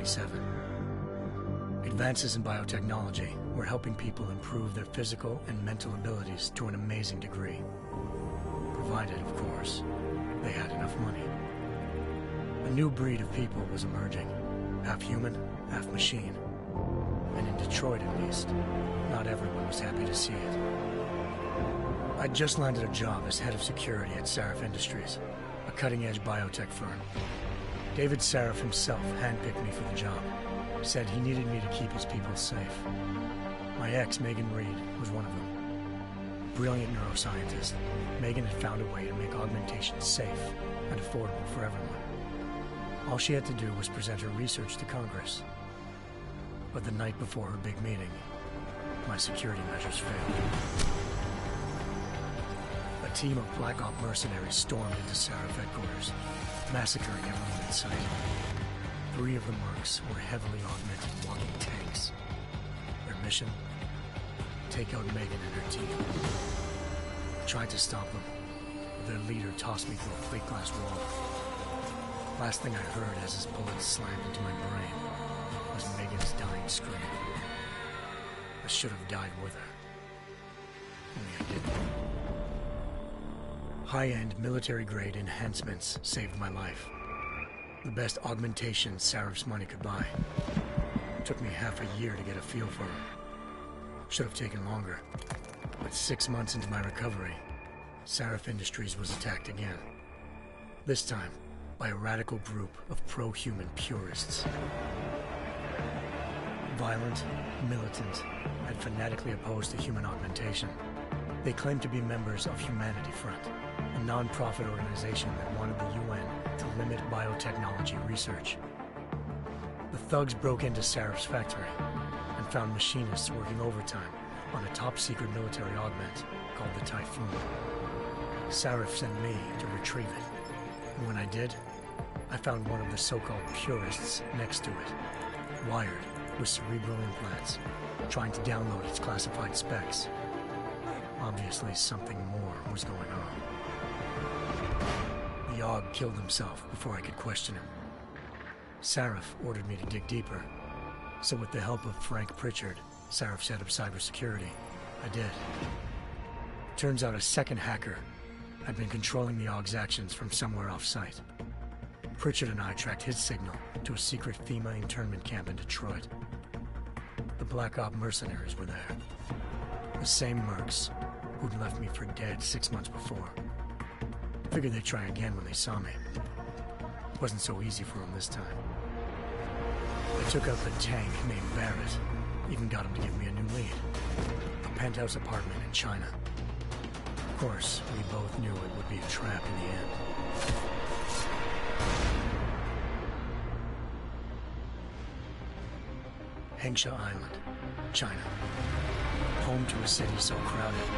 1997. Advances in biotechnology were helping people improve their physical and mental abilities to an amazing degree. Provided, of course, they had enough money. A new breed of people was emerging, half human, half machine. And in Detroit, at least, not everyone was happy to see it. I'd just landed a job as head of security at Sarif Industries, a cutting-edge biotech firm. David Sarif himself handpicked me for the job, said he needed me to keep his people safe. My ex, Megan Reed, was one of them. Brilliant neuroscientist, Megan had found a way to make augmentation safe and affordable for everyone. All she had to do was present her research to Congress. But the night before her big meeting, my security measures failed. A team of Black Op mercenaries stormed into Sarif headquarters, massacring everyone in sight. 3 of the mercs were heavily augmented walking tanks. Their mission? Take out Megan and her team. I tried to stop them, but their leader tossed me through a plate glass wall. Last thing I heard as his bullets slammed into my brain was Megan's dying scream. I should have died with her. Only I didn't. High-end military-grade enhancements saved my life. The best augmentation Sarif's money could buy. It took me half a year to get a feel for her. Should have taken longer. But 6 months into my recovery, Sarif Industries was attacked again. This time, by a radical group of pro-human purists. Violent, militant, and fanatically opposed to human augmentation. They claimed to be members of Humanity Front, a non-profit organization that wanted the UN to limit biotechnology research. The thugs broke into Sarif's factory and found machinists working overtime on a top-secret military augment called the Typhoon. Sarif sent me to retrieve it, and when I did, I found one of the so-called purists next to it, wired with cerebral implants, trying to download its classified specs. Obviously, something more was going on. The AUG killed himself before I could question him. Sarif ordered me to dig deeper, so with the help of Frank Pritchard, Sarif's head of cybersecurity, I did. Turns out a second hacker had been controlling the AUG's actions from somewhere off-site. Pritchard and I tracked his signal to a secret FEMA internment camp in Detroit. The Black Op mercenaries were there. The same mercs who'd left me for dead 6 months before. Figured they'd try again when they saw me. Wasn't so easy for them this time. I took out the tank named Barrett, even got him to give me a new lead. A penthouse apartment in China. Of course, we both knew it would be a trap in the end. Hengsha Island, China. Home to a city so crowded,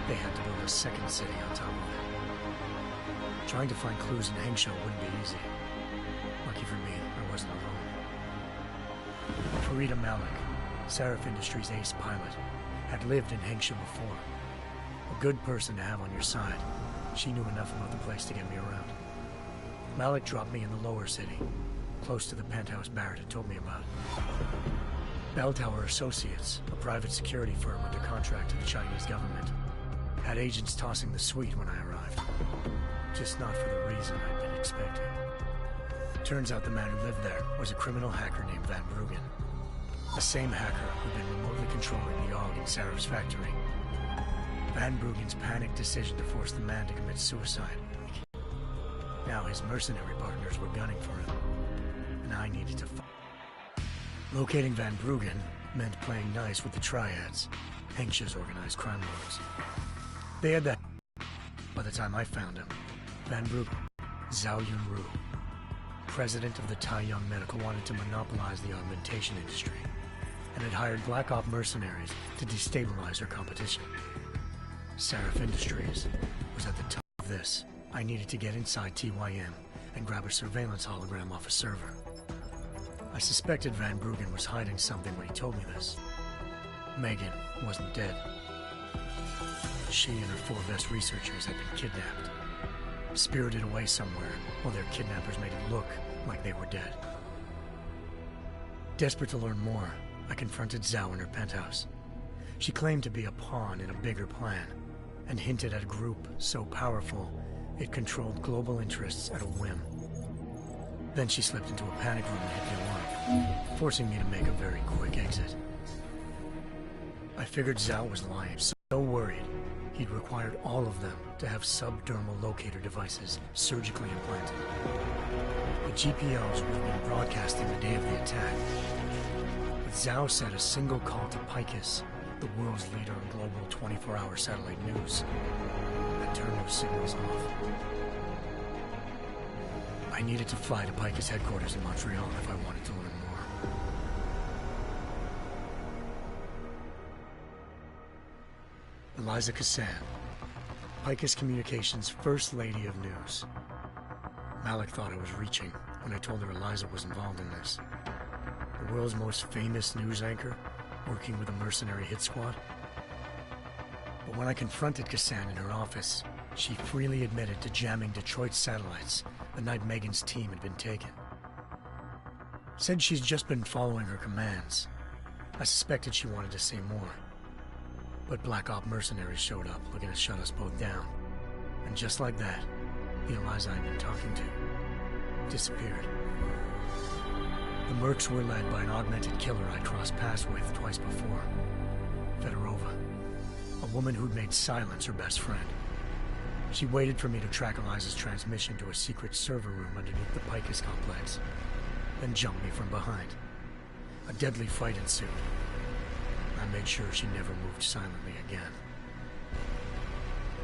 they had to build a second city on top of it. Trying to find clues in Hengsha wouldn't be easy. Lucky for me, I wasn't alone. Farida Malik, Sarif Industries' ace pilot, had lived in Hengsha before. A good person to have on your side. She knew enough about the place to get me around. Malik dropped me in the lower city, close to the penthouse Barrett had told me about. Bell Tower Associates, a private security firm under contract to the Chinese government, had agents tossing the suite when I arrived. Just not for the reason I'd been expecting. Turns out the man who lived there was a criminal hacker named Van Bruggen. The same hacker who'd been remotely controlling the AUG in Sarif's factory. Van Bruggen's panicked decision to force the man to commit suicide. Now his mercenary partners were gunning for him, and I needed to fight. Locating Van Bruggen meant playing nice with the Triads, Hengsha's organized crime lords. They had that. By the time I found him, Van Bruggen, Zhao Yunru, president of the Taiyang Medical, wanted to monopolize the augmentation industry, and had hired Black Op mercenaries to destabilize her competition. Sarif Industries was at the top of this. I needed to get inside TYM and grab a surveillance hologram off a server. I suspected Van Bruggen was hiding something when he told me this. Megan wasn't dead. She and her 4 best researchers had been kidnapped, spirited away somewhere while their kidnappers made it look like they were dead. Desperate to learn more, I confronted Zhao in her penthouse. She claimed to be a pawn in a bigger plan, and hinted at a group so powerful it controlled global interests at a whim. Then she slipped into a panic room and hit me alive, forcing me to make a very quick exit. I figured Zhao was lying, so worried he'd required all of them to have subdermal locator devices surgically implanted. The GPOs would have been broadcasting the day of the attack, but Zhao said a single call to Picus, the world's leader in global 24-hour satellite news, had turned those signals off. I needed to fly to Picus headquarters in Montreal if I wanted to learn more. Eliza Cassan, Picus Communications' First Lady of News. Malik thought I was reaching when I told her Eliza was involved in this. The world's most famous news anchor, working with a mercenary hit squad. But when I confronted Cassan in her office, she freely admitted to jamming Detroit's satellites the night Megan's team had been taken. Said she's just been following her commands. I suspected she wanted to say more. But Black Op mercenaries showed up looking to shut us both down. And just like that, the Eliza I'd been talking to disappeared. The Mercs were led by an augmented killer I'd crossed paths with twice before. Fedorova, a woman who'd made silence her best friend. She waited for me to track Eliza's transmission to a secret server room underneath the Picus complex, then jumped me from behind. A deadly fight ensued. I made sure she never moved silently again.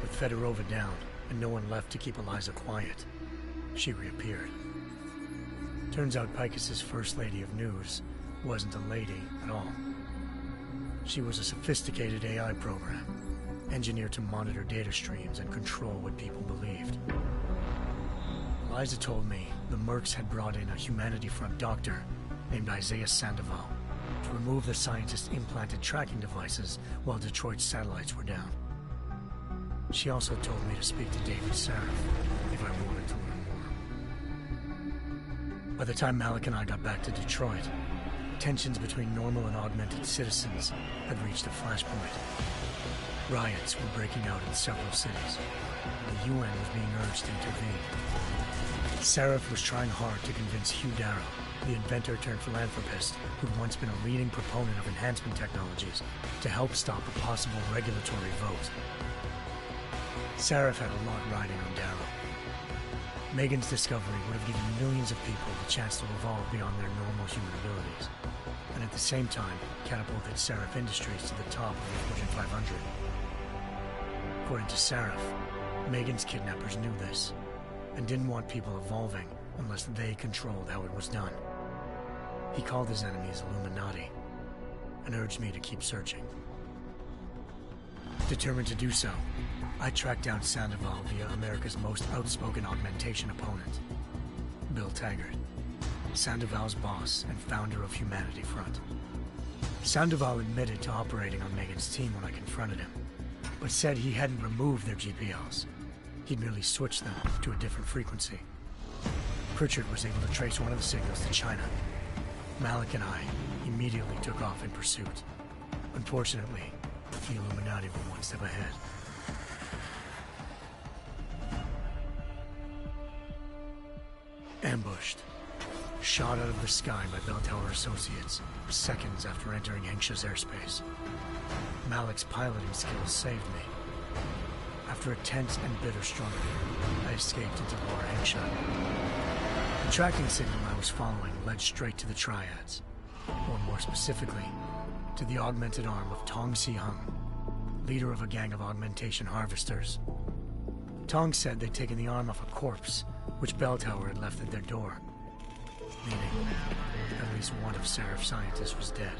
With Fedorova down and no one left to keep Eliza quiet, she reappeared. Turns out Picus's First Lady of News wasn't a lady at all. She was a sophisticated AI program, engineered to monitor data streams and control what people believed. Eliza told me the Mercs had brought in a Humanity Front doctor named Isaiah Sandoval to remove the scientist's implanted tracking devices while Detroit's satellites were down. She also told me to speak to David Sarif if I wanted to learn more. By the time Malik and I got back to Detroit, tensions between normal and augmented citizens had reached a flashpoint. Riots were breaking out in several cities. The UN was being urged to intervene. Sarif was trying hard to convince Hugh Darrow, the inventor-turned-philanthropist who'd once been a leading proponent of enhancement technologies, to help stop a possible regulatory vote. Sarif had a lot riding on Darrow. Megan's discovery would have given millions of people the chance to evolve beyond their normal human abilities, and at the same time catapulted Sarif Industries to the top of the Fortune 500. According to Sarif, Megan's kidnappers knew this, and didn't want people evolving unless they controlled how it was done. He called his enemies Illuminati, and urged me to keep searching. Determined to do so, I tracked down Sandoval via America's most outspoken augmentation opponent, Bill Taggart, Sandoval's boss and founder of Humanity Front. Sandoval admitted to operating on Megan's team when I confronted him, but said he hadn't removed their GPLs. He'd merely switched them to a different frequency. Pritchard was able to trace one of the signals to China. Malik and I immediately took off in pursuit. Unfortunately, the Illuminati were one step ahead. Ambushed. Shot out of the sky by Bell Tower Associates, seconds after entering Hengsha's airspace. Malik's piloting skills saved me. After a tense and bitter struggle, I escaped into Lower Hengsha. The tracking signal I was following led straight to the Triads, or more specifically, to the augmented arm of Tong Si-hung, leader of a gang of augmentation harvesters. Tong said they'd taken the arm off a corpse, which Bell Tower had left at their door, meaning at least one of Sarif's scientists was dead.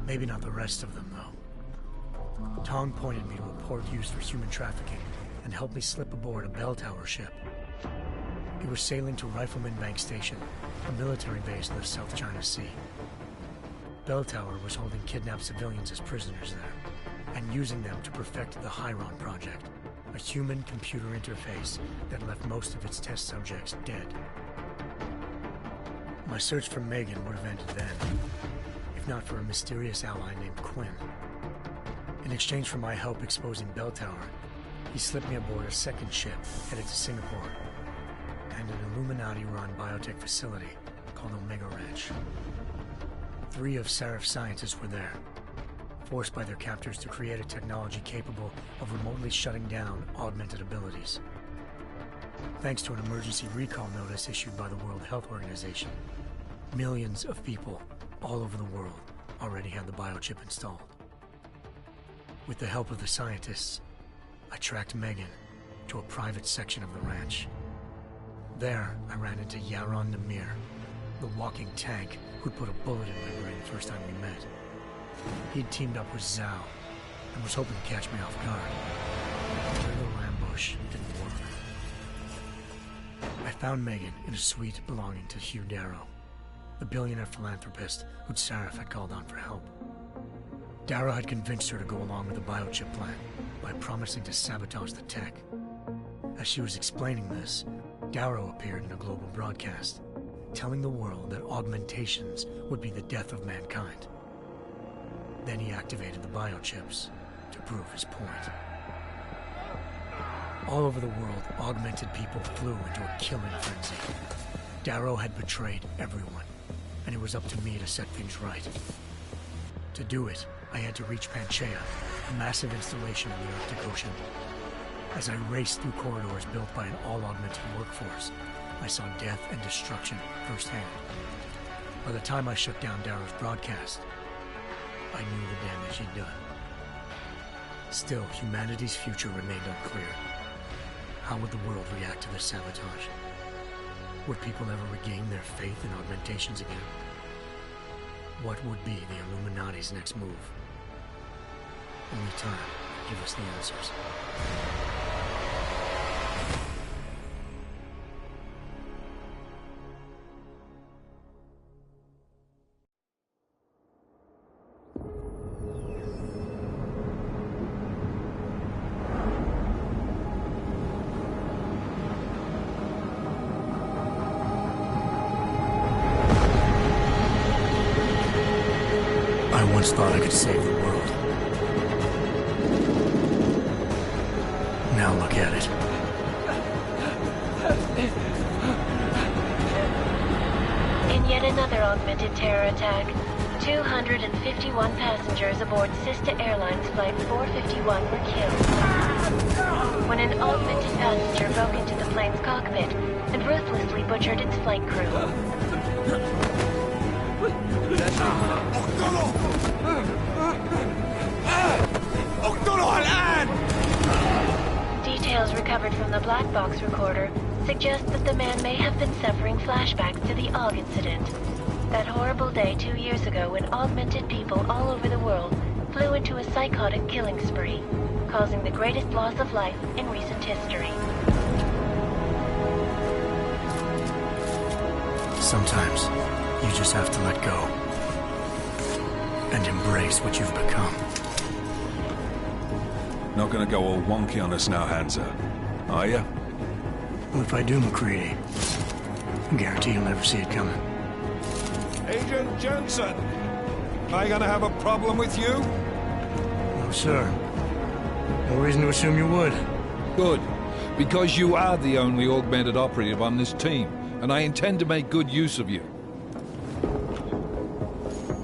Maybe not the rest of them, though. Tong pointed me to a port used for human trafficking and helped me slip aboard a Bell Tower ship. It was sailing to Rifleman Bank Station, a military base in the South China Sea. Bell Tower was holding kidnapped civilians as prisoners there, and using them to perfect the Hyron Project, a human-computer interface that left most of its test subjects dead. My search for Megan would have ended then, if not for a mysterious ally named Quinn. In exchange for my help exposing Bell Tower, he slipped me aboard a second ship headed to Singapore and an Illuminati-run biotech facility called Omega Ranch. 3 of Seraph's scientists were there, forced by their captors to create a technology capable of remotely shutting down augmented abilities. Thanks to an emergency recall notice issued by the World Health Organization, millions of people all over the world already had the biochip installed. With the help of the scientists, I tracked Megan to a private section of the ranch. There, I ran into Yaron Namir, the walking tank who'd put a bullet in my brain the first time we met. He'd teamed up with Zhao and was hoping to catch me off guard. Their little ambush didn't work. I found Megan in a suite belonging to Hugh Darrow, the billionaire philanthropist who'd Seraph had called on for help. Darrow had convinced her to go along with the biochip plan by promising to sabotage the tech. As she was explaining this, Darrow appeared in a global broadcast, telling the world that augmentations would be the death of mankind. Then he activated the biochips to prove his point. All over the world, augmented people flew into a killing frenzy. Darrow had betrayed everyone, and it was up to me to set things right. To do it, I had to reach Panchaea, a massive installation in the Arctic Ocean. As I raced through corridors built by an all-augmented workforce, I saw death and destruction firsthand. By the time I shut down Darrow's broadcast, I knew the damage he'd done. Still, humanity's future remained unclear. How would the world react to this sabotage? Would people ever regain their faith in augmentations again? What would be the Illuminati's next move? Only time will give us the answers. I once thought I could save the world. Now look at it. In yet another augmented terror attack, 251 passengers aboard Sister Airlines Flight 451 were killed when an augmented passenger broke into the plane's cockpit and ruthlessly butchered its flight crew. Details recovered from the black box recorder suggest that the man may have been suffering flashbacks to the AUG incident. That horrible day 2 years ago when augmented people all over the world flew into a psychotic killing spree, causing the greatest loss of life in recent history. Sometimes, you just have to let go and embrace what you've become. Not gonna go all wonky on us now, Hansa, are you? Well, if I do, McCready, I guarantee you'll never see it coming. Agent Jensen, am I gonna have a problem with you? No, sir. No reason to assume you would. Good, because you are the only augmented operative on this team, and I intend to make good use of you.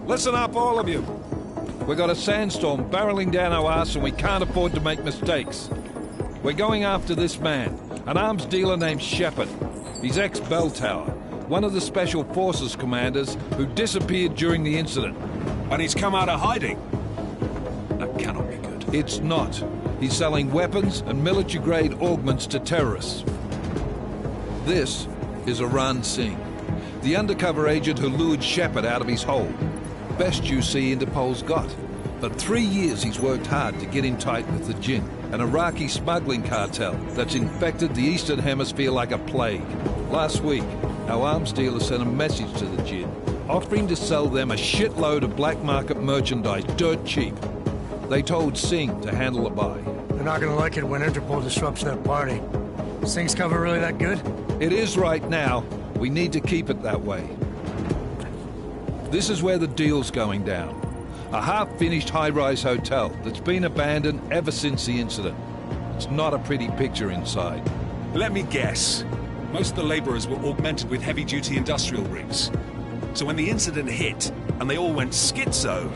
Listen up, all of you. We've got a sandstorm barreling down our arse and we can't afford to make mistakes. We're going after this man, an arms dealer named Shepard. He's ex-Bell Tower, one of the Special Forces commanders who disappeared during the incident. And he's come out of hiding. That cannot be good. It's not. He's selling weapons and military-grade augments to terrorists. This is Aran Singh, the undercover agent who lured Shepard out of his hole. Best you see Interpol's got. For 3 years he's worked hard to get in tight with the Jinn, an Iraqi smuggling cartel that's infected the Eastern Hemisphere like a plague. Last week, our arms dealer sent a message to the Jinn, offering to sell them a shitload of black market merchandise dirt cheap. They told Singh to handle the buy. They're not gonna like it when Interpol disrupts their party. Singh's cover really that good? It is right now. We need to keep it that way. This is where the deal's going down. A half-finished high-rise hotel that's been abandoned ever since the incident. It's not a pretty picture inside. Let me guess. Most of the laborers were augmented with heavy-duty industrial rigs. So when the incident hit, and they all went schizo,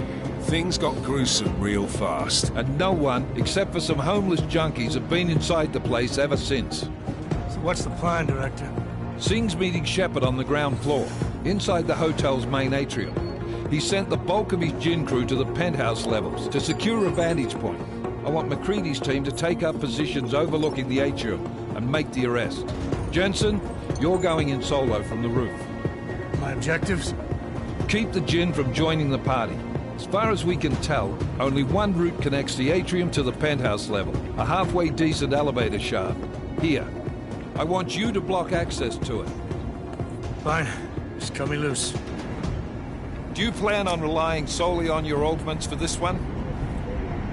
things got gruesome real fast. And no one, except for some homeless junkies, have been inside the place ever since. So what's the plan, Director? Singh's meeting Shepard on the ground floor, inside the hotel's main atrium. He sent the bulk of his gin crew to the penthouse levels to secure a vantage point. I want McCready's team to take up positions overlooking the atrium and make the arrest. Jensen, you're going in solo from the roof. My objectives? Keep the gin from joining the party. As far as we can tell, only one route connects the atrium to the penthouse level, a halfway decent elevator shaft. Here. I want you to block access to it. Fine. Just cut me loose. Do you plan on relying solely on your augments for this one?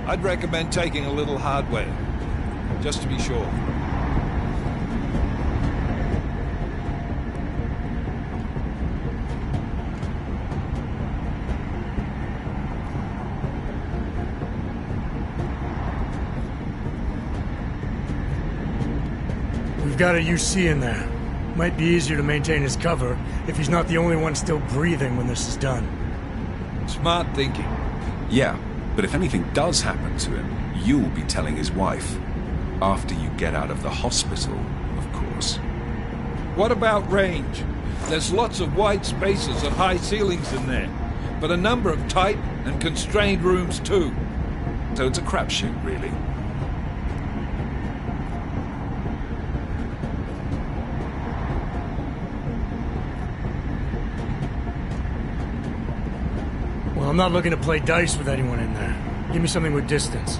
I'd recommend taking a little hardware, just to be sure. We've got a UC in there. Might be easier to maintain his cover if he's not the only one still breathing when this is done. Smart thinking. Yeah, but if anything does happen to him, you'll be telling his wife. After you get out of the hospital, of course. What about range? There's lots of wide spaces and high ceilings in there, but a number of tight and constrained rooms too. So it's a crapshoot, really. Well, I'm not looking to play dice with anyone in there. Give me something with distance.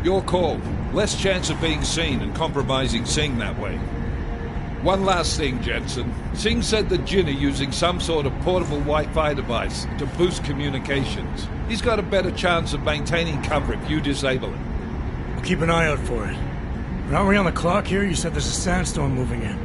Your call. Less chance of being seen and compromising Singh that way. One last thing, Jensen. Singh said that Jin are using some sort of portable Wi-Fi device to boost communications. He's got a better chance of maintaining cover if you disable it. We'll keep an eye out for it. But aren't we on the clock here? You said there's a sandstorm moving in.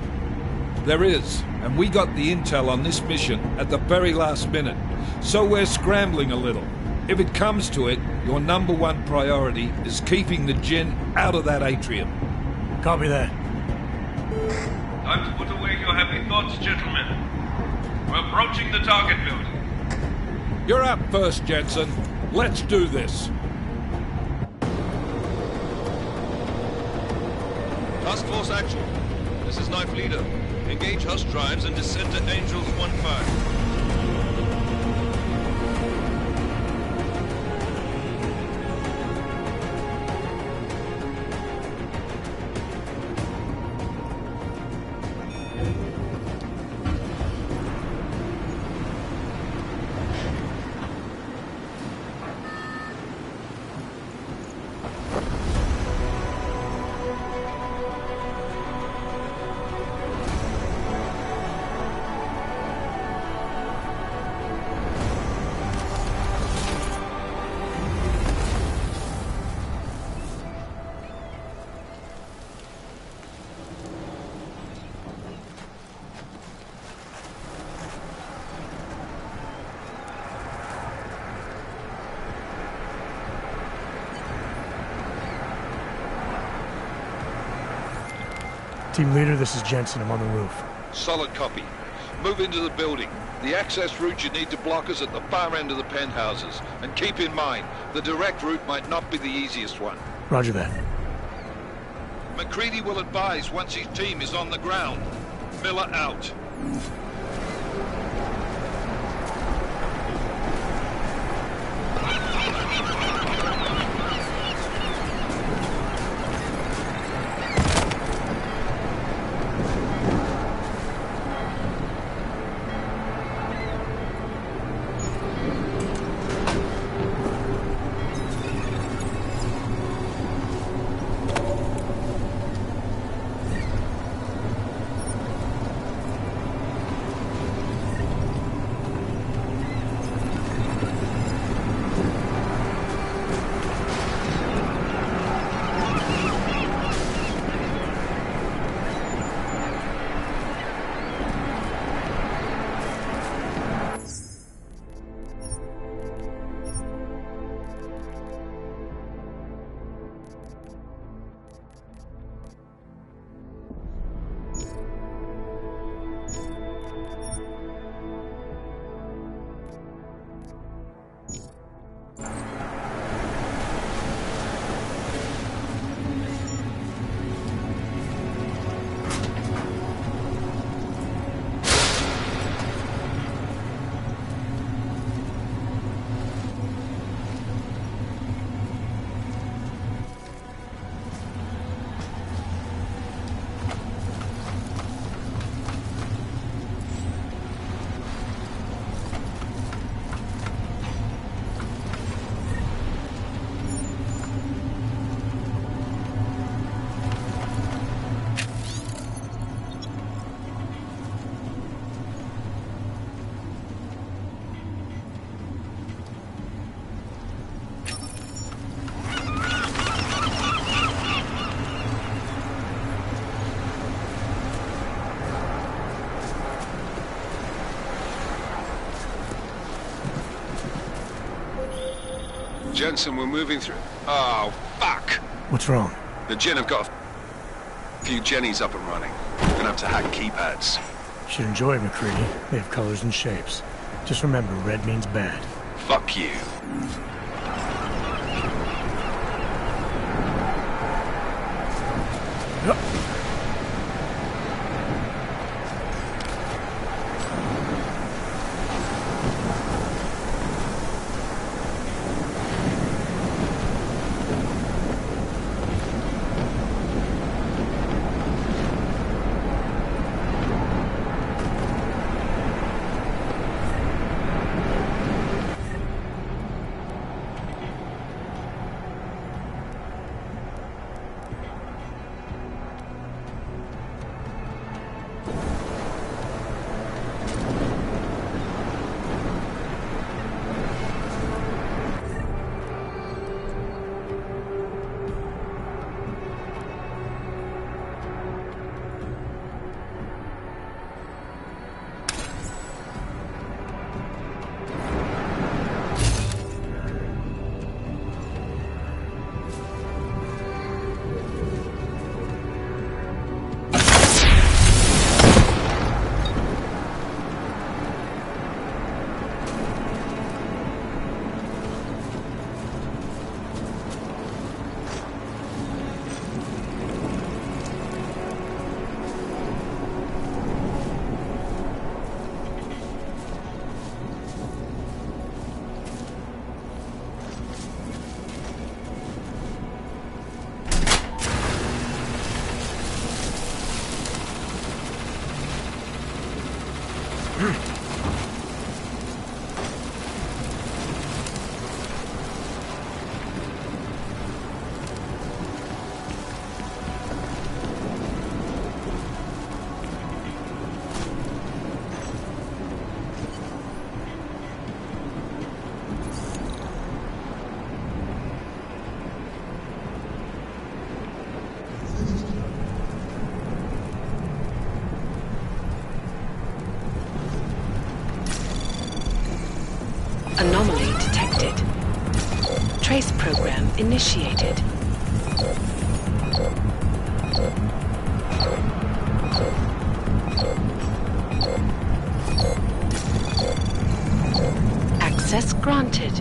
There is, and we got the intel on this mission at the very last minute, so we're scrambling a little. If it comes to it, your number one priority is keeping the Jinn out of that atrium. Copy that. Time to put away your happy thoughts, gentlemen. We're approaching the target building. You're up first, Jensen. Let's do this. Task Force action. This is Knife Leader. Engage Hush drives and descend to Angels 1-5. Team leader, this is Jensen. I'm on the roof. Solid copy. Move into the building. The access route you need to block is at the far end of the penthouses. And keep in mind, the direct route might not be the easiest one. Roger that. McCready will advise once his team is on the ground. Miller out. Jensen, we're moving through... Oh, fuck! What's wrong? The Jinn have got a few Jennies up and running. We're gonna have to hack keypads. Should enjoy it, McCready. They have colors and shapes. Just remember, red means bad. Fuck you. Anomaly detected. Trace program initiated. Access granted.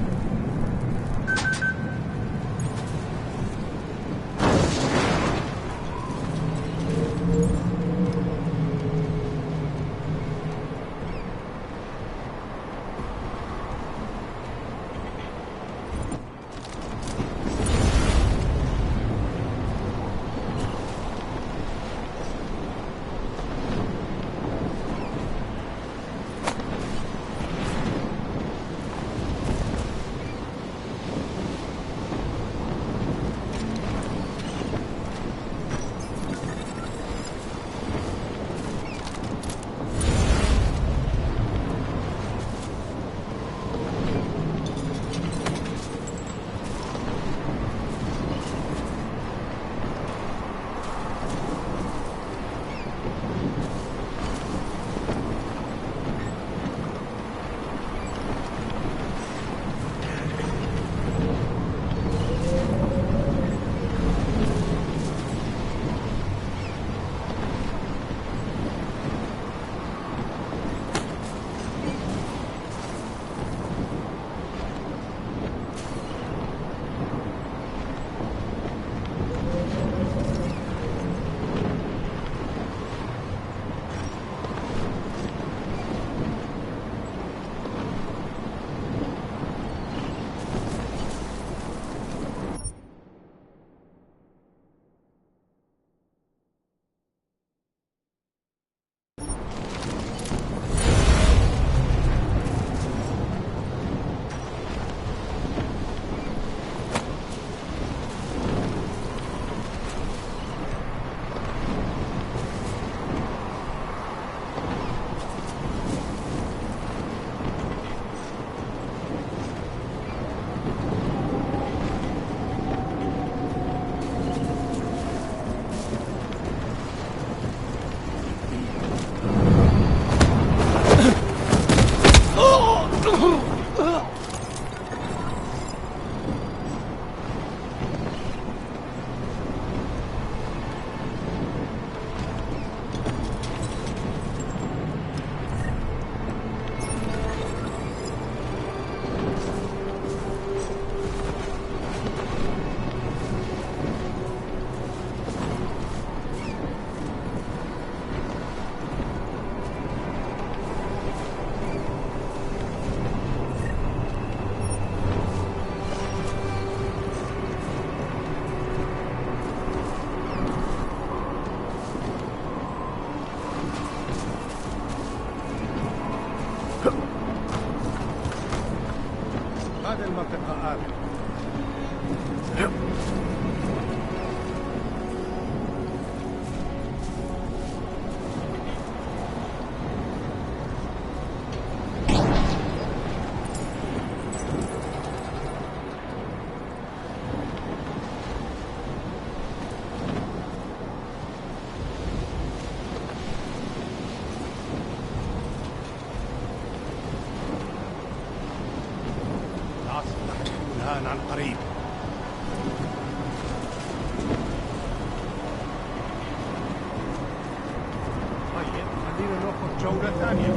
خلينا ناخذ جولة ثانية.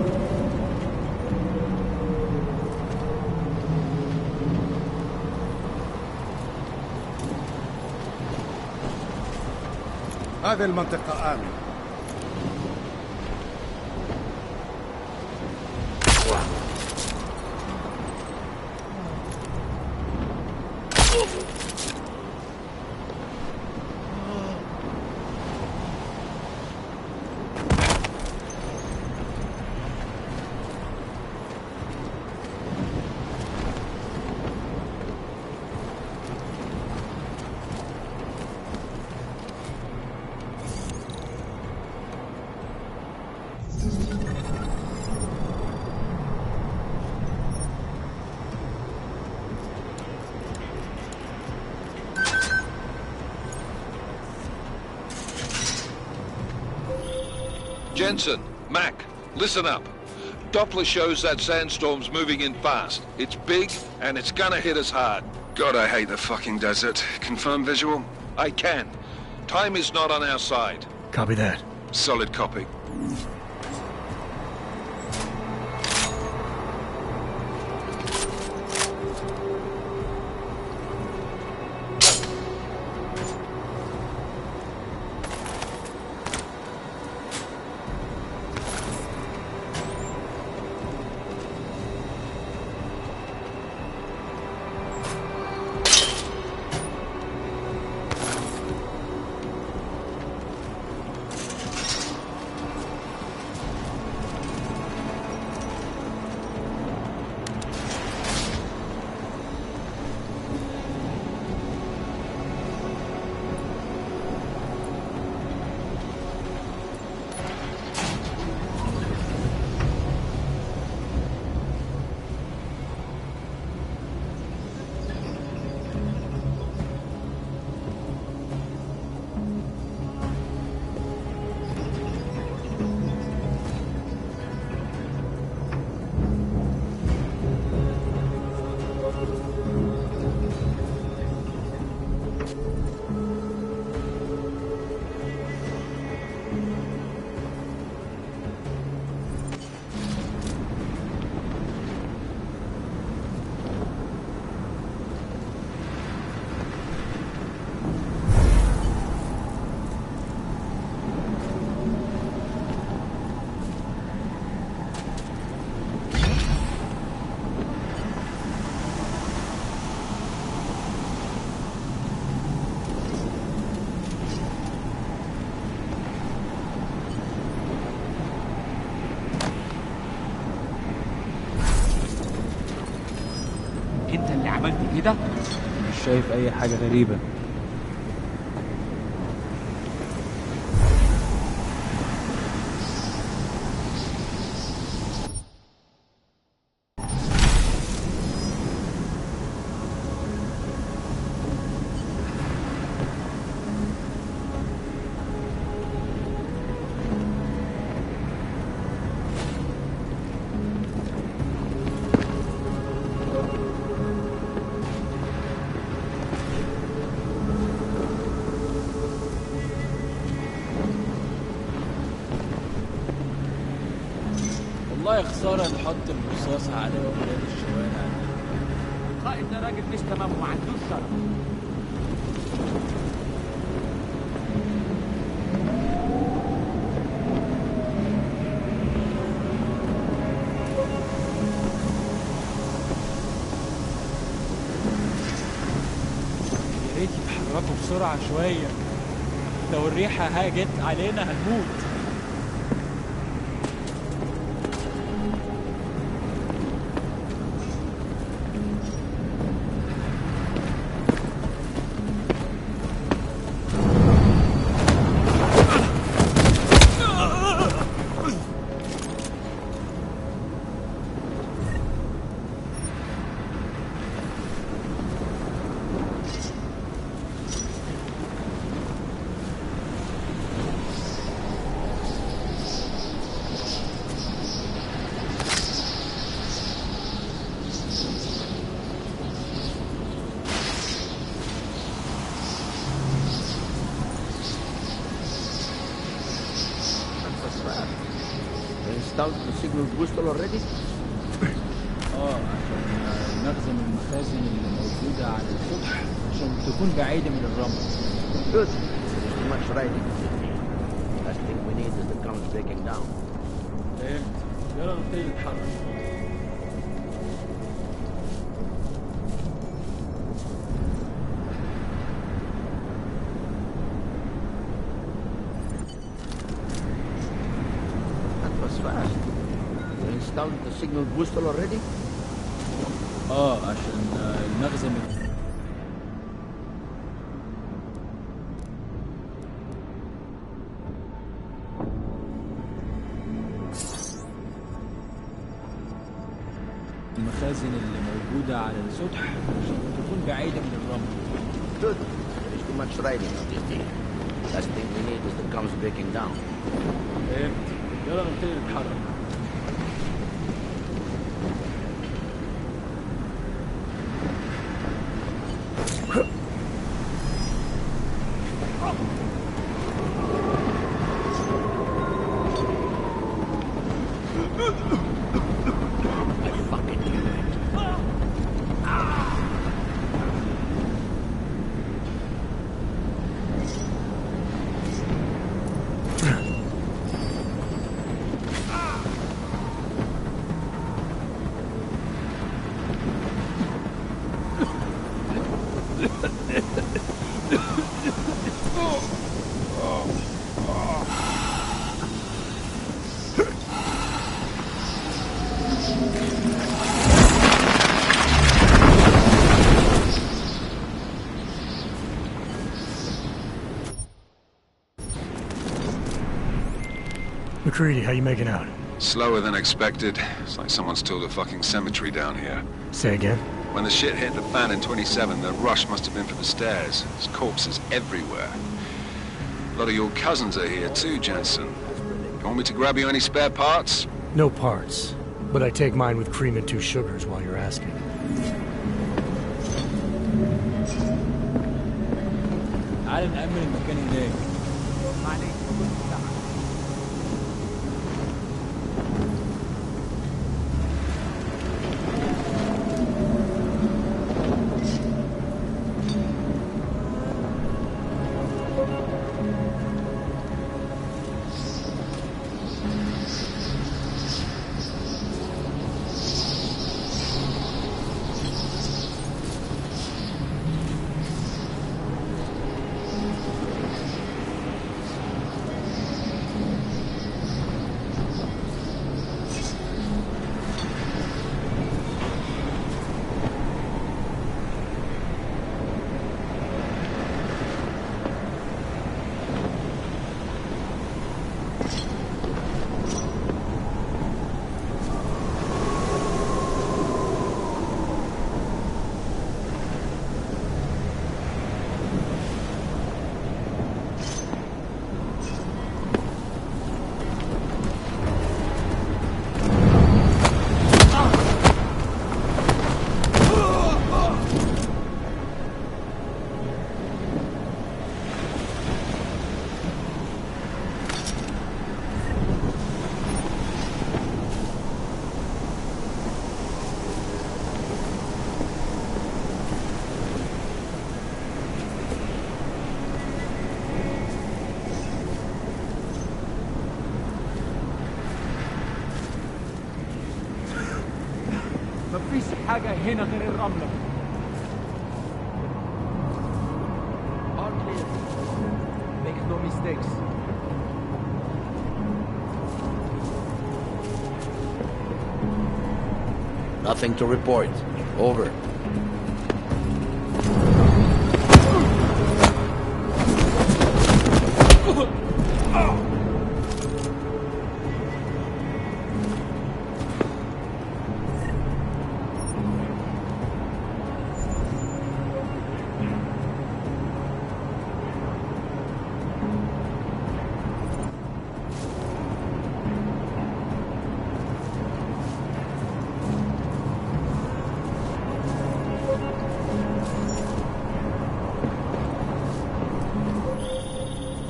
هذه المنطقة آمنة. Jensen, Mac, listen up. Doppler shows that sandstorm's moving in fast. It's big, and it's gonna hit us hard. God, I hate the fucking desert. Confirm visual? I can. Time is not on our side. Copy that. Solid copy. انت اللي عملت كده؟ مش شايف اي حاجة غريبة. والله خسارة نحط الرصاص على ولاد الشوارع. القائد ده راجل مش تمام وما عندوش شرف. يا ريت يتحركوا بسرعة شوية، لو الريحة هاجت علينا هنموت. installed the signal booster already? عشان نخزن المخازن اللي موجودة على السطح عشان تكون بعيدة من الرمل. Good. There's too much riding. Last thing we need is the guns breaking down. فهمت. يلا نبتدي نتحرك. That was fast. You installed the signal booster already? عشان نخزن المخازن اللي موجودة على السطح عشان تكون بعيدة من الرمل. Good. There is too much riding on this deal. Last thing we need is the guns breaking down. فهمت. يلا نبتدي نتحرك. McCready, how you making out? Slower than expected. It's like someone's tilled a fucking cemetery down here. Say again? When the shit hit the fan in 27, the rush must have been for the stairs. There's corpses everywhere. A lot of your cousins are here too, Jensen. You want me to grab you any spare parts? No parts. But I take mine with cream and 2 sugars while you're asking. تعال نأمن المكان هناك. مفيش حاجة هنا غير الرملة. All clear. Make no mistakes. Nothing to report. Over.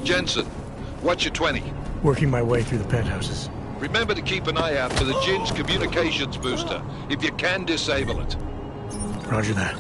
Jensen, what's your 20? Working my way through the penthouses. Remember to keep an eye out for the Jinn's communications booster, if you can disable it. Roger that.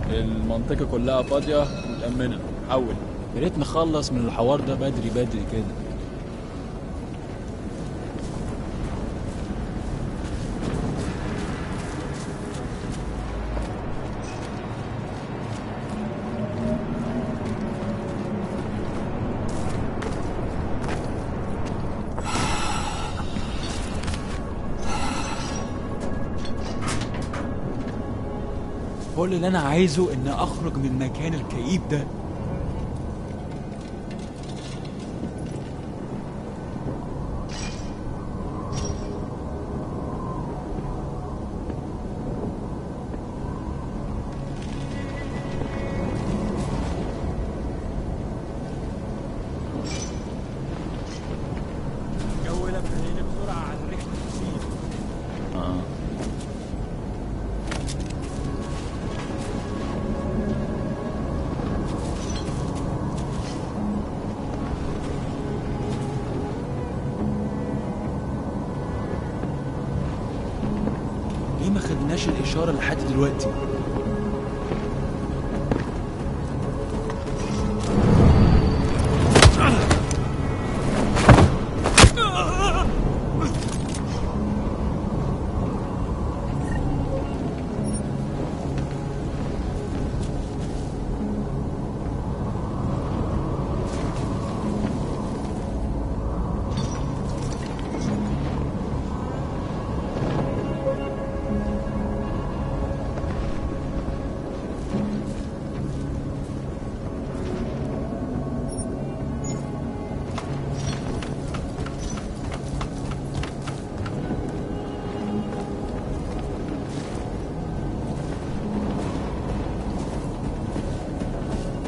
المنطقة كلها فاضية ومتأمنة. حول، يا ريت نخلص من الحوار ده بدري بدري كده. كل اللي انا عايزه ان اخرج من المكان الكئيب ده. الجو ده خلينا بسرعة عن ريحة السيل. ليه ما خدناش الإشارة لحد دلوقتي؟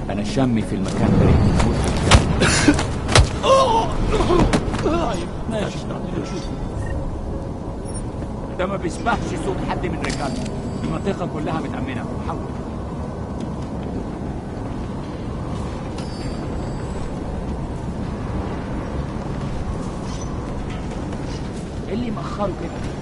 أنا شمي في المكان ده طيب ماشي نشوف. ده ما بيسمعش صوت حد من رجالته. المنطقة كلها متأمنة. حاول. ايه اللي مأخره كده؟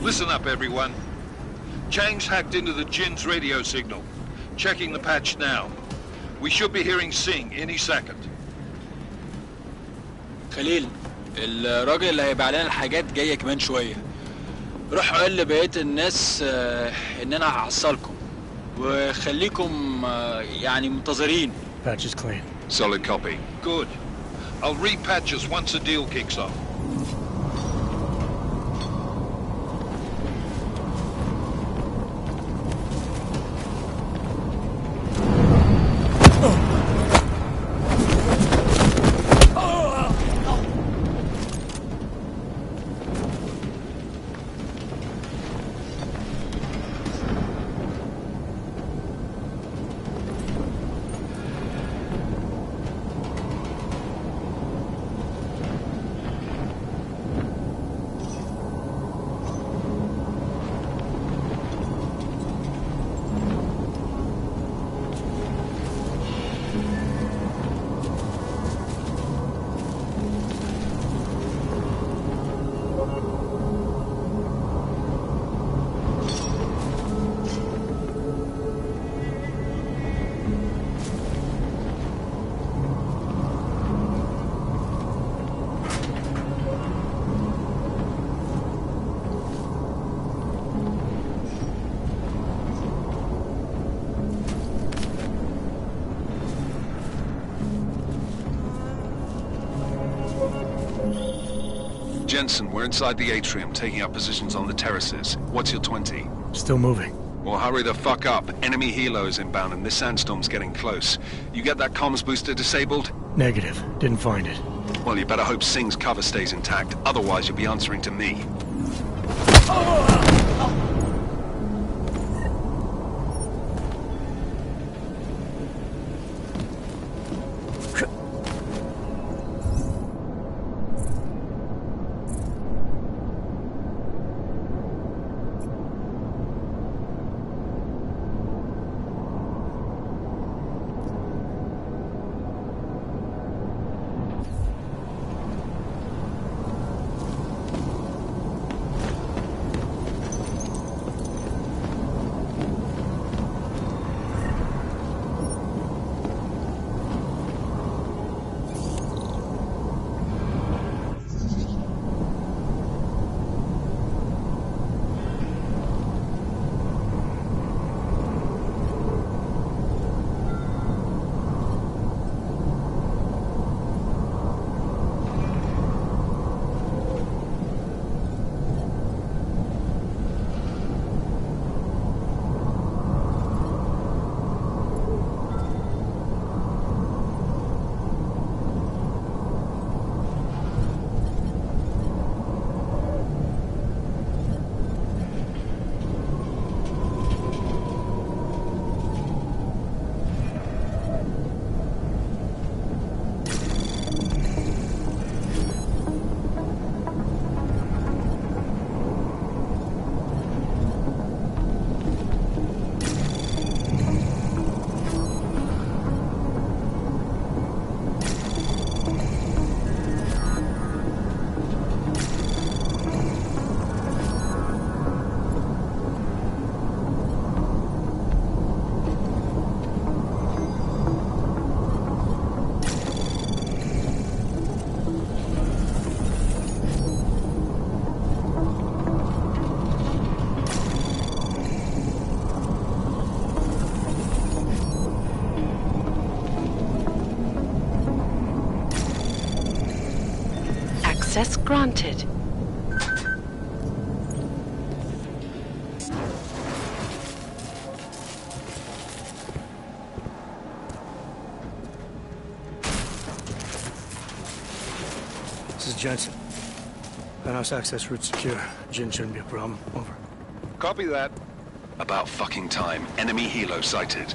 Listen up, everyone. Chang's hacked into the Jin's radio signal. Checking the patch now. We should be hearing Singh any second. خليل، الراجل اللي هيبيع لنا الحاجات جاية كمان شوية. روح قول لبقية الناس إن أنا هحصلكم. وخليكم يعني منتظرين. Patch is clean. Solid copy. Good. I'll repatch us once the deal kicks off. Jensen, we're inside the atrium, taking up positions on the terraces. What's your 20? Still moving. Well, hurry the fuck up. Enemy helos inbound and this sandstorm's getting close. You get that comms booster disabled? Negative. Didn't find it. Well, you better hope Singh's cover stays intact. Otherwise, you'll be answering to me. Access granted. This is Jensen. Penthouse access route secure. Jin shouldn't be a problem. Over. Copy that. About fucking time. Enemy helo sighted.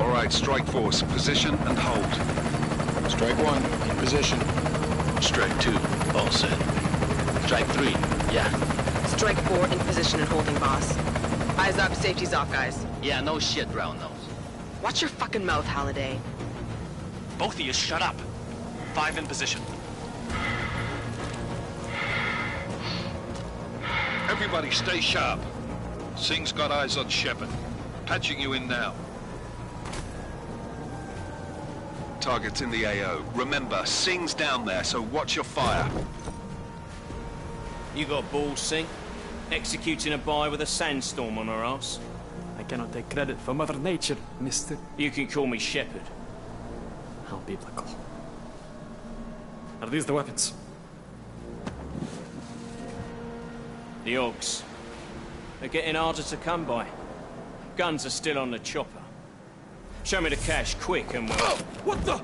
All right, strike force. Position and hold. Strike one, in position. Strike two, all set. Strike three, yeah. Strike four, in position and holding, boss. Eyes up, safety's off, guys. Yeah, no shit, round nose. Watch your fucking mouth, Halliday. Both of you shut up. 5 in position. Everybody stay sharp. Singh's got eyes on Shepard. Patching you in now. Target's in the AO. Remember, Singh's down there, so watch your fire. You got balls, Singh? Executing a buy with a sandstorm on her ass? I cannot take credit for Mother Nature, mister. You can call me Shepard. How biblical. Are these the weapons? The Augs. They're getting harder to come by. Guns are still on the chopper. Show me the cash, quick, and we'll... Oh, what the?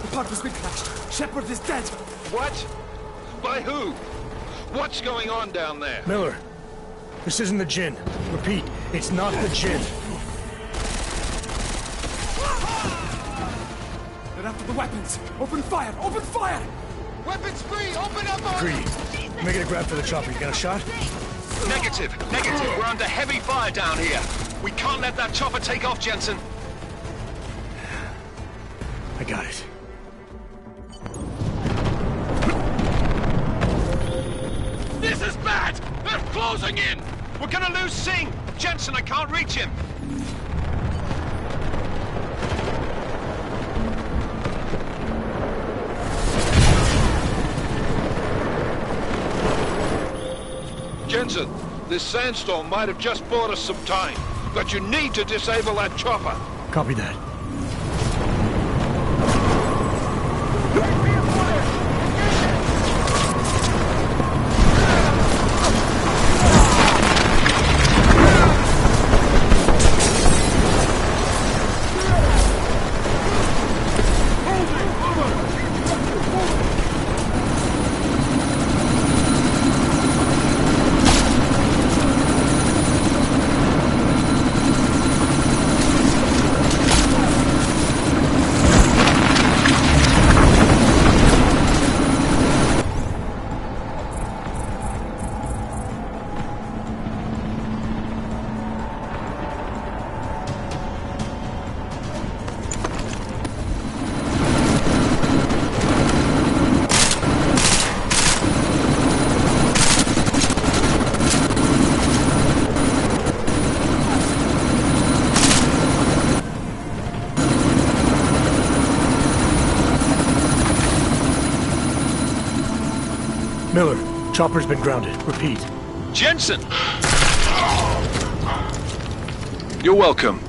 The park has been clashed. Shepard is dead. What? By who? What's going on down there? Miller, this isn't the Jinn. Repeat, it's not the Jinn. They're after the weapons. Open fire! Open fire! Weapons free! Open up! Greedy, making a grab for the chopper. You got a shot? Negative. We're under heavy fire down here. We can't let that chopper take off, Jensen. I got it. This is bad! They're closing in! We're gonna lose Singh! Jensen, I can't reach him! Jensen, this sandstorm might have just bought us some time, but you need to disable that chopper. Copy that. Miller, chopper's been grounded. Repeat. Jensen! You're welcome.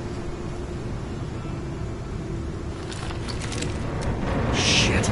Shit.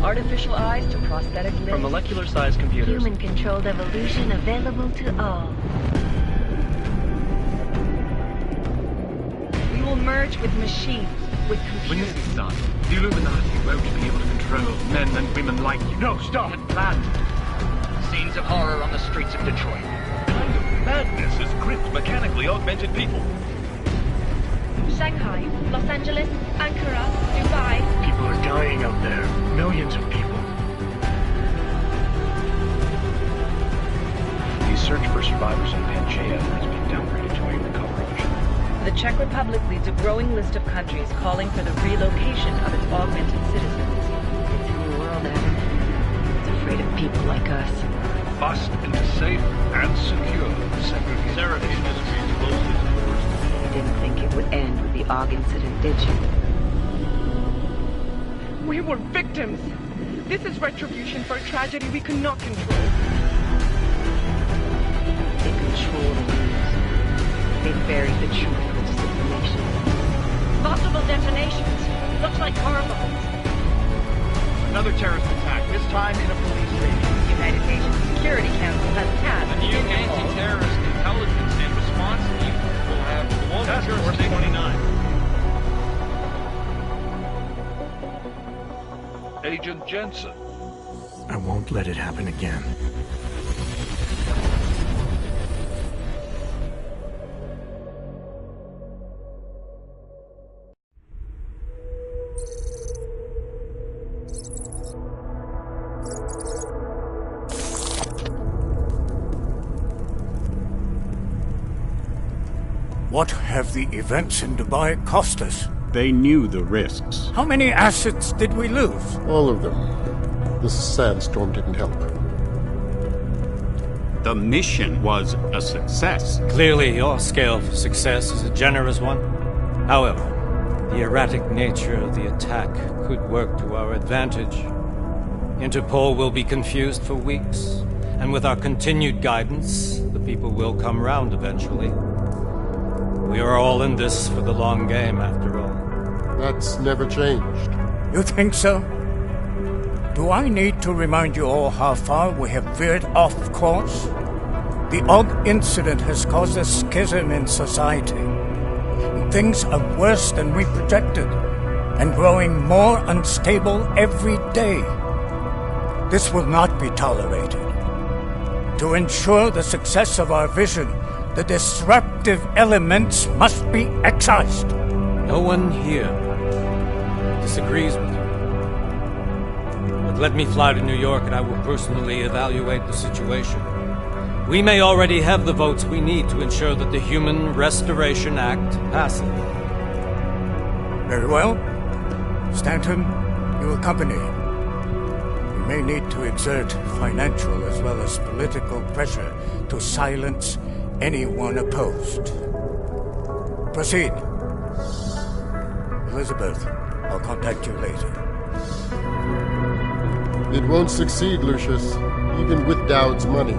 Artificial eyes to prosthetic limbs. From molecular-sized computers. Human-controlled evolution available to all. We will merge with machines, with computers. When this is done, the Illuminati won't be able to control men and women like you. No, stop and plan. Scenes of horror on the streets of Detroit. What kind of madness has gripped mechanically augmented people? Shanghai, Los Angeles, Ankara, Dubai. People are dying out there. Millions of people. The search for survivors in Pangaea has been downgraded to a recovery mission. The Czech Republic leads a growing list of countries calling for the relocation of its augmented citizens. It's a new world, Adam. It's afraid of people like us. Bust into safe and secure segregation. Segregation is explosive. You didn't think it would end with the AUG incident, did you? We were victims. This is retribution for a tragedy we could not control. They control the news. They buried the truth with disinformation. Possible detonations. Looks like car bombs. Another terrorist attack. this time in a police station. The United Nations Security Council has tasked A new anti-terrorist intelligence and response team will have global Task Force jurisdiction. 29. Agent Jensen. I won't let it happen again. What have the events in Dubai cost us? They knew the risks. How many assets did we lose? All of them. This sandstorm didn't help. The mission was a success. Clearly, your scale of success is a generous one. However, the erratic nature of the attack could work to our advantage. Interpol will be confused for weeks, and with our continued guidance, the people will come round eventually. We are all in this for the long game, after all. That's never changed. You think so? Do I need to remind you all how far we have veered off course? The Og incident has caused a schism in society. Things are worse than we projected, and growing more unstable every day. This will not be tolerated. To ensure the success of our vision, the disruptive elements must be excised. No one here disagrees with you. But let me fly to New York and I will personally evaluate the situation. We may already have the votes we need to ensure that the Human Restoration Act passes. Very well. Stanton, you accompany. We may need to exert financial as well as political pressure to silence anyone opposed. Proceed. Elizabeth, I'll contact you later. It won't succeed, Lucius, even with Dowd's money.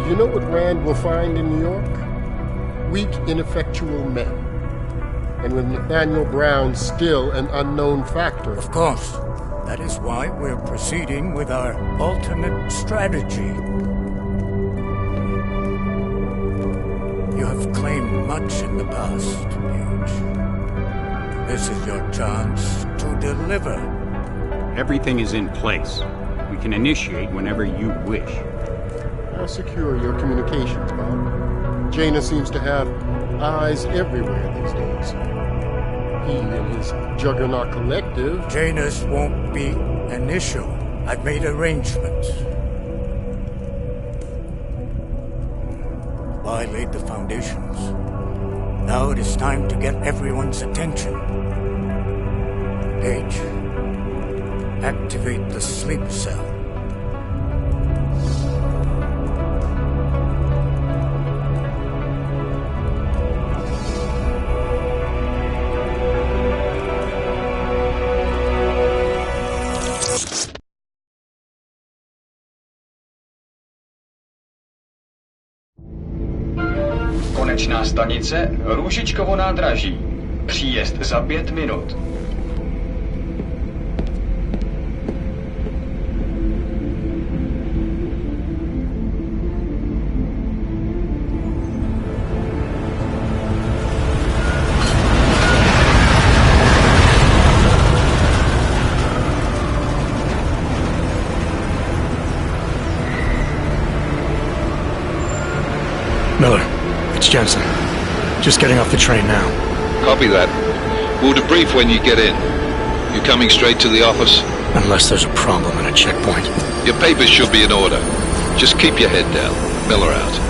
You know what Rand will find in New York? Weak, ineffectual men. And with Nathaniel Brown still an unknown factor. Of course. That is why we're proceeding with our alternate strategy. You have claimed much in the past, Paige. This is your chance to deliver. Everything is in place. We can initiate whenever you wish. How secure your communications, Bob? Jaina seems to have eyes everywhere these days. He and his Juggernaut Collective... Janus won't be an issue. I've made arrangements. I laid the foundations. Now it is time to get everyone's attention. Paige, activate the sleep cell. Konečná stanice Růžičkovo nádraží. Příjezd za 5 minut. Miller, it's Jensen. Just getting off the train now. Copy that. We'll debrief when you get in. You coming straight to the office? Unless there's a problem at a checkpoint. Your papers should be in order. Just keep your head down. Miller out.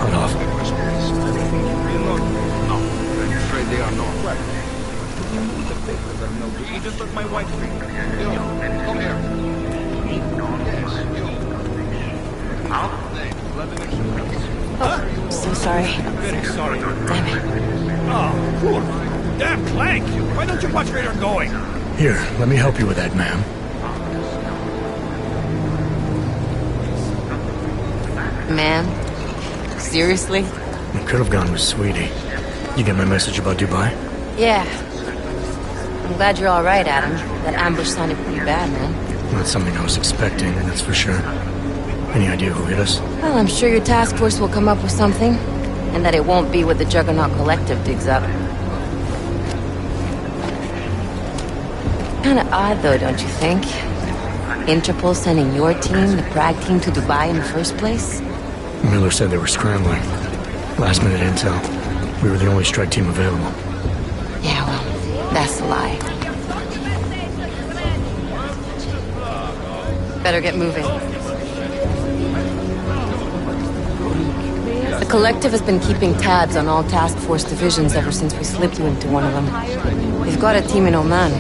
On off. No, I'm afraid they are not. The papers are no good. You just let my wife speak. Yo, come here. Yes, yo. How? 11 extra minutes. Oh, so sorry. I'm very sorry. Damn it. Oh, poor. Damn Clank! Why don't you watch where you're going? Here, let me help you with that, ma'am. Man, Seriously? I could have gone with Sweetie. You get my message about Dubai? Yeah. I'm glad you're alright, Adam. That ambush sounded pretty bad, man. Not something I was expecting, that's for sure. Any idea who hit us? Well, I'm sure your task force will come up with something. And that it won't be what the Juggernaut Collective digs up. Kinda odd, though, don't you think? Interpol sending your team, the Prague team, to Dubai in the first place? Miller said they were scrambling. Last minute intel. We were the only strike team available. Yeah, well, that's a lie. Better get moving. The Collective has been keeping tabs on all task force divisions ever since we slipped you into one of them. They've got a team in Oman.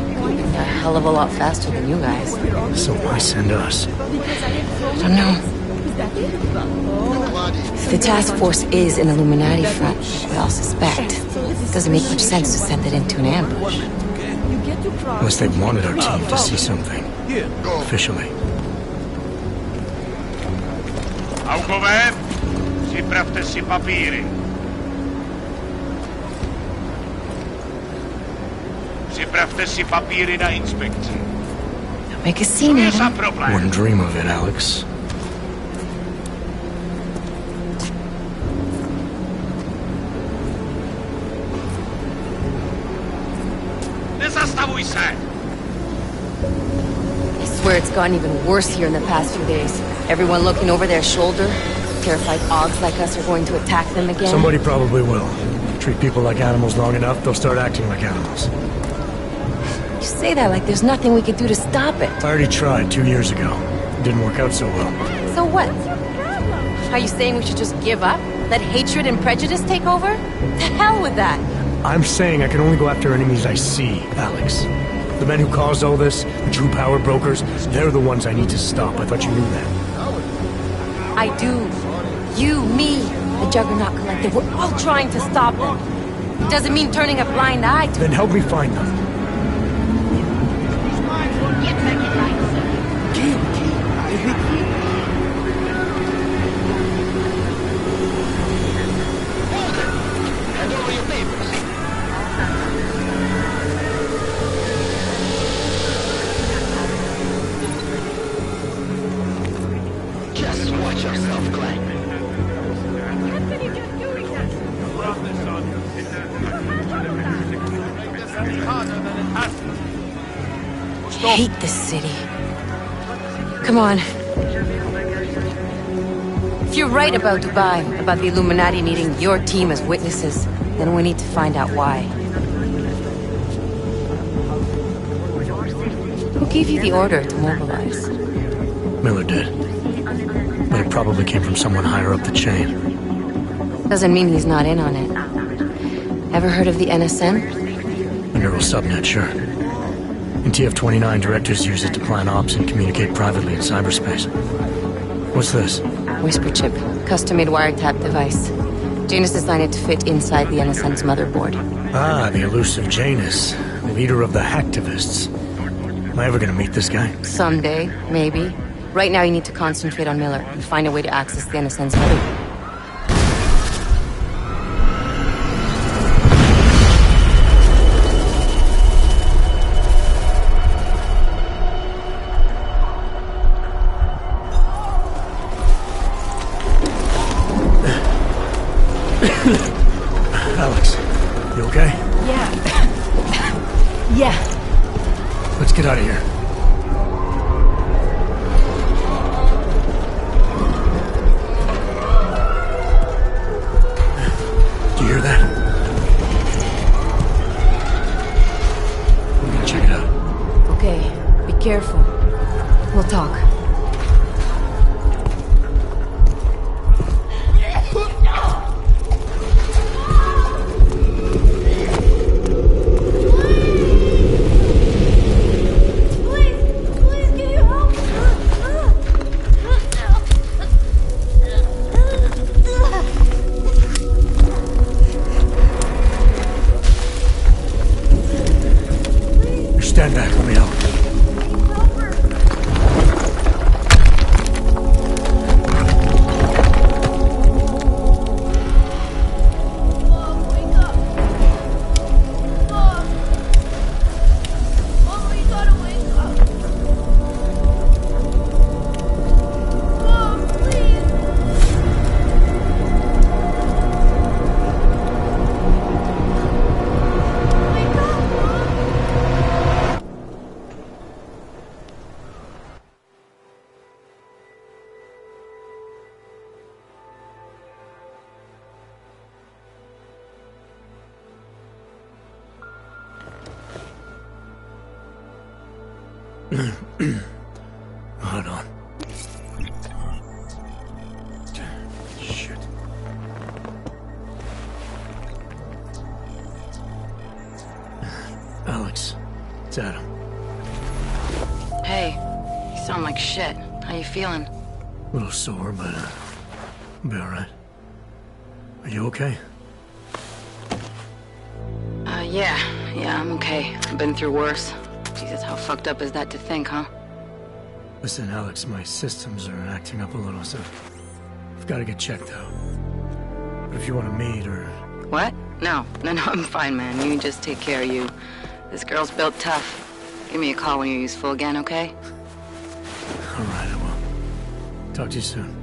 A hell of a lot faster than you guys. So why send us? I don't know. If the task force is an Illuminati front, we all suspect, it doesn't make much sense to send it into an ambush. Unless they wanted our team to see something. Officially. Augover, připravte si papíry. Připravte si papíry na inspekci. Make a scene, Adam. Wouldn't dream of it, Alex. Nezastavuj se! I swear it's gotten even worse here in the past few days. Everyone looking over their shoulder. Terrified Augs like us are going to attack them again. Somebody probably will. Treat people like animals long enough, they'll start acting like animals. You say that like there's nothing we could do to stop it. I already tried 2 years ago. It didn't work out so well. So what? Are you saying we should just give up? Let hatred and prejudice take over? To hell with that! I'm saying I can only go after enemies I see, Alex. The men who caused all this, the true power brokers, they're the ones I need to stop. I thought you knew that. I do. You, me, the Juggernaut Collective, we're all trying to stop them. It doesn't mean turning a blind eye to Then help me find them. Hand over your papers. Just watch yourself, Glenn. I hate this city. Come on. If you're right about Dubai, about the Illuminati needing your team as witnesses, then we need to find out why. Who gave you the order to mobilize? Miller did. But it probably came from someone higher up the chain. Doesn't mean he's not in on it. Ever heard of the NSN? A neural subnet, sure. In TF-29, directors use it to plan ops and communicate privately in cyberspace. What's this? Whisper chip. Custom-made wiretap device. Janus designed it to fit inside the NSN's motherboard. Ah, the elusive Janus. The leader of the hacktivists. Am I ever gonna meet this guy? Someday, maybe. Right now you need to concentrate on Miller and find a way to access the NSN's motherboard. Alex, you okay? Yeah. Yeah. Let's get out of here. Do you hear that? I'm gonna check it out. Okay, be careful. We'll talk. Stand back, let me help. Hold on. Shit. Alex, it's Adam. Hey, you sound like shit. How you feeling? A little sore, but I'll be alright. Are you okay? Yeah, I'm okay. I've been through worse. Jesus, how fucked up is that to think, huh? Listen, Alex, my systems are acting up a little, so I've got to get checked out. But if you want to meet or... What? No, I'm fine, man. You just take care of you. This girl's built tough. Give me a call when you're useful again, okay? Alright, I will. Talk to you soon.